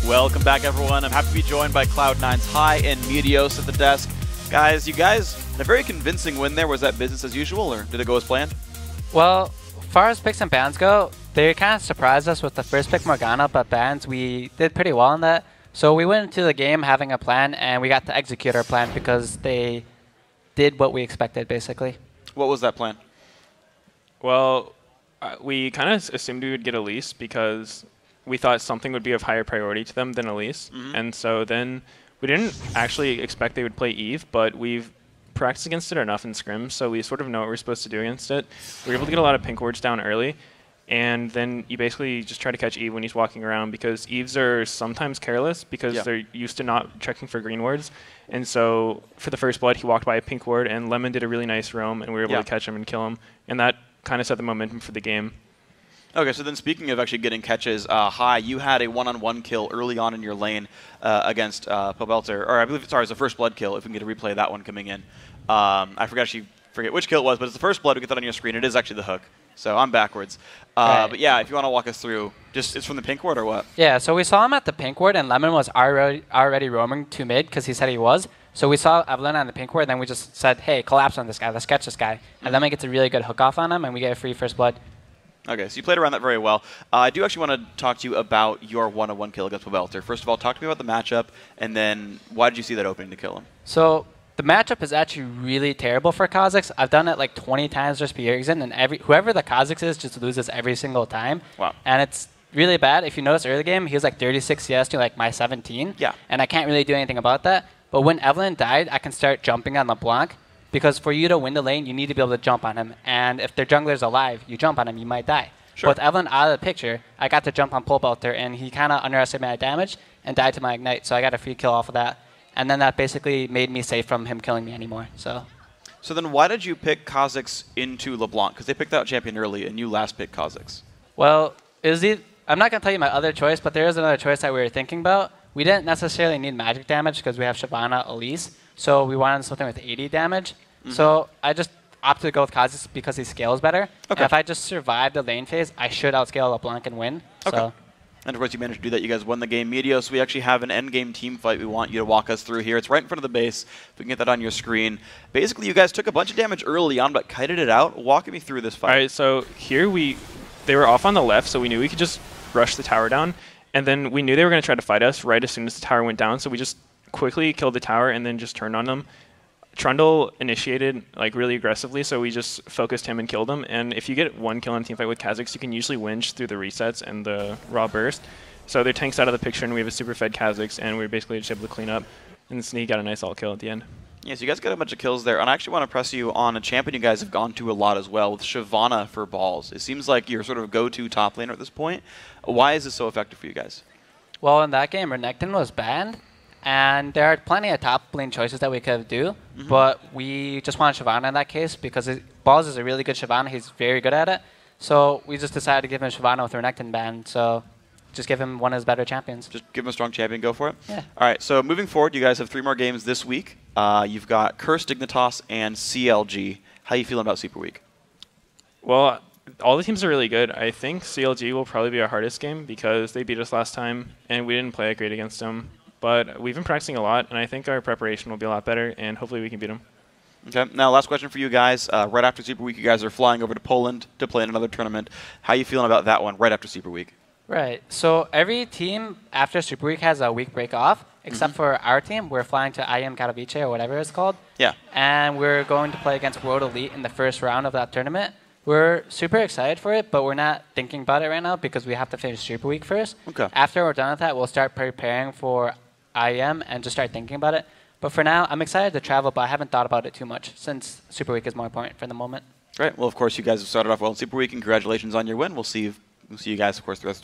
Welcome back, everyone. I'm happy to be joined by Cloud9's High and Meteos at the desk. Guys, you guys, a very convincing win there. Was that business as usual, or did it go as planned? Well, as far as picks and bans go, they kind of surprised us with the first pick Morgana, but bans, we did pretty well in that. So we went into the game having a plan, and we got to execute our plan because they did what we expected, basically. What was that plan? Well, we kind of assumed we would get Elise because we thought something would be of higher priority to them than Elise. And so then we didn't actually expect they would play Eve, but we've practiced against it enough in scrims, so we sort of know what we're supposed to do against it. We were able to get a lot of pink wards down early, and then you basically just try to catch Eve when he's walking around, because Eves are sometimes careless because they're used to not checking for green wards. And so for the first blood, he walked by a pink ward, and Lemon did a really nice roam, and we were able to catch him and kill him. And that kind of set the momentum for the game. Okay, so then speaking of actually getting catches, High, you had a one-on-one kill early on in your lane against Pobelter, or I believe, sorry, it was the first blood kill, if we can get a replay of that one coming in. I forget which kill it was, but it's the first blood. We get that on your screen. It is actually the hook, so I'm backwards. But yeah, if you want to walk us through, just it's from the pink ward or what? Yeah, so we saw him at the pink ward, and Lemon was already roaming to mid because he said he was. So we saw Evelyn on the pink ward, and then we just said, hey, collapse on this guy. Let's catch this guy. And Lemon gets a really good hook off on him, and we get a free first blood. Okay, so you played around that very well. I do actually want to talk to you about your one-on-one kill against Pobelter. First of all, talk to me about the matchup, and then why did you see that opening to kill him? So the matchup is actually really terrible for Kha'Zix. I've done it like 20 times just per season, and whoever the Kha'Zix is just loses every single time. Wow. And it's really bad. If you notice early game, he was like 36 CS to like my 17. Yeah. And I can't really do anything about that. But when Evelyn died, I can start jumping on LeBlanc, because for you to win the lane, you need to be able to jump on him. And if their jungler's alive, you jump on him, you might die. Sure. But with Evelyn out of the picture, I got to jump on Pobelter, and he kind of underestimated my damage and died to my ignite, so I got a free kill off of that. And then that basically made me safe from him killing me anymore. So then why did you pick Kha'Zix into LeBlanc? Because they picked that champion early, and you last picked Kha'Zix. Well, I'm not going to tell you my other choice, but there is another choice that we were thinking about. We didn't necessarily need magic damage because we have Shyvana, Elise, so we wanted something with 80 damage. So I just opted to go with Kha'Zix because he scales better. Okay. And if I just survive the lane phase, I should outscale LeBlanc and win. Okay. So. And of course, you managed to do that. You guys won the game. Meteos, we actually have an endgame team fight we want you to walk us through here. It's right in front of the base. If we can get that on your screen. Basically, you guys took a bunch of damage early on, but kited it out. Walk me through this fight. All right, so here they were off on the left, so we knew we could just rush the tower down. And then we knew they were going to try to fight us right as soon as the tower went down, so we just quickly killed the tower and then just turned on them. Trundle initiated like really aggressively, so we just focused him and killed him. And if you get one kill in a teamfight with Kha'Zix, you can usually winch through the resets and the raw burst. So their tank's out of the picture, and we have a super fed Kha'Zix, and we were basically just able to clean up. And Sneak got a nice ult kill at the end. Yeah, so you guys got a bunch of kills there. And I actually want to press you on a champion you guys have gone to a lot as well, with Shyvana for balls. It seems like your sort of go-to top laner at this point. Why is this so effective for you guys? Well, in that game, Renekton was banned. And there are plenty of top lane choices that we could do, but we just wanted Shyvana in that case because Balls is a really good Shyvana. He's very good at it. So we just decided to give him Shyvana with Renekton ban. So just give him one of his better champions. Just give him a strong champion, go for it? Yeah. All right, so moving forward, you guys have 3 more games this week. You've got Curse, Dignitas, and CLG. How are you feeling about Super Week? Well, all the teams are really good. I think CLG will probably be our hardest game because they beat us last time, and we didn't play that great against them. But we've been practicing a lot, and I think our preparation will be a lot better, and hopefully we can beat them. Okay, now last question for you guys. Right after Super Week, you guys are flying over to Poland to play in another tournament. How are you feeling about that one right after Super Week? Right. So every team after Super Week has a week break off, except for our team. We're flying to IM Katowice or whatever it's called. Yeah. And we're going to play against World Elite in the first round of that tournament. We're super excited for it, but we're not thinking about it right now because we have to finish Super Week first. Okay. After we're done with that, we'll start preparing for IM and just start thinking about it. But for now, I'm excited to travel, but I haven't thought about it too much since Super Week is more important for the moment. Great. Well, of course, you guys have started off well in Super Week, and congratulations on your win. We'll see you guys, of course, the rest of the